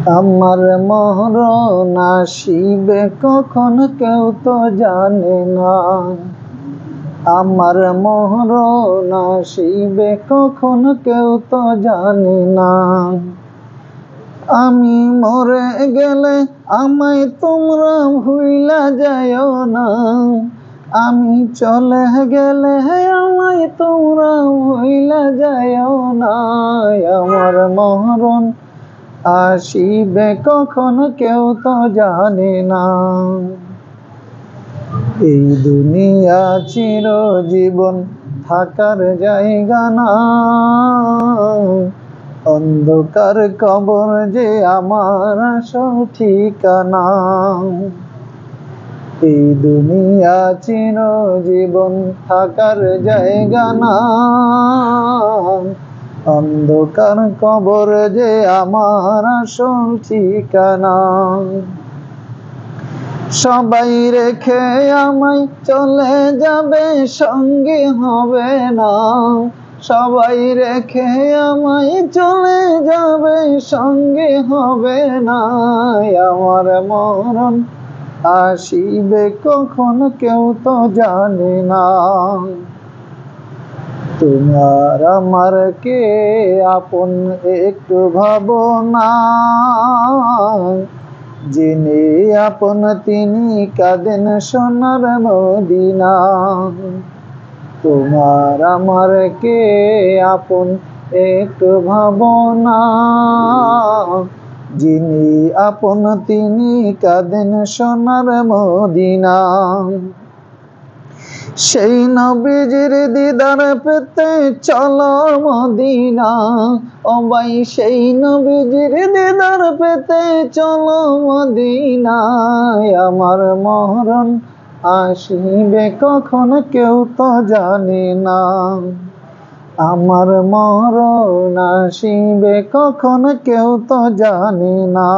আমার মরণ আসিবে কখন কেউ তো জানে না। আমার মরণ আসিবে কখন কেউ তো জানে না। আমি মরে গেলে আমায় তোমরা ভুইলা যাইও না। আমি চলে গেলে আমায় তোমরা ভুইলা যাইও না। আমার মরণ আসিবে কখন কেউ তো জানে না। এই দুনিয়া চিরজীবন থাকার জায়গা না। অন্ধকার কবর যে আমার আসল ঠিকানা। এই দুনিয়া চিরজীবন থাকার জায়গা না। অন্ধকার কবর যে আমার আসল ঠিকানা। সবাই রেখে আমায় চলে যাবে, সঙ্গে হবে না। সবাই রেখে আমায় চলে যাবে, সঙ্গে হবে না। আমার মরণ আসিবে কখন কেউ তো জানে না। তোমার আমার কে আপন একটু ভাবনা। যিনি আপন তিনি কাঁদেন সোনার মদিনা। তোমার আমার কে আপন একটু ভাবনা। যিনি আপন তিনি কাঁদেন সোনার মদিনা। সেই নবীজির দিদার পেতে চলো মদিনা। ও ভাই সেই নবীজির দিদার পেতে চলো মদিনায়। আমার মরণ আসিবে কখন কেউ তো জানে না। আমার মরণ আসিবে কখন কেউ তো জানে না।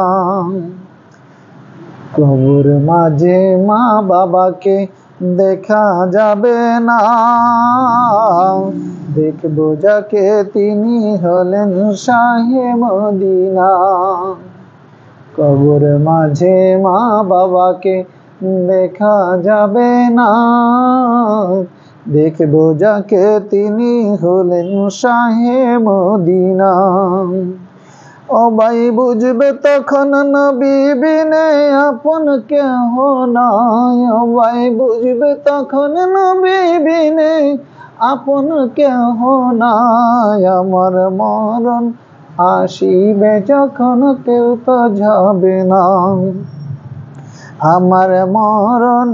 কবর মাঝে মা বাবাকে দেখা যাবে না। দেখবো যাকে তিনি হলেন শাহে মদিনা। কবর মাঝে মা বাবাকে দেখা যাবে না। দেখবো যাকে তিনি হলেন শাহে মদিনা। ও ভাই বুঝবে তখন নবী বিনে আপন কেহ নাই। ও ভাই বুঝবে তখন নবী বিনে আপন কেহ নাই। আমার মরণ আসিবে যখন কেউ তো যাবে না। আমার মরণ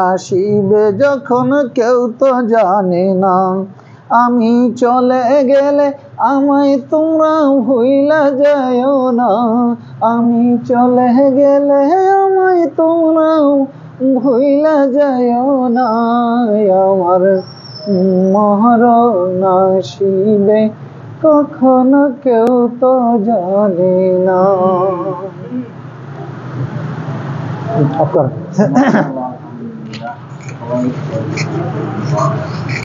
আসিবে যখন কেউ তো জানে না। আমি চলে গেলে আমায় তোমরা ভুইলা যাইও না। আমি চলে গেলে আমায় তোমরা ভুইলা যাইও না। আমার মরণ আসিবে কখনো কেউ তো জানে না। আপনার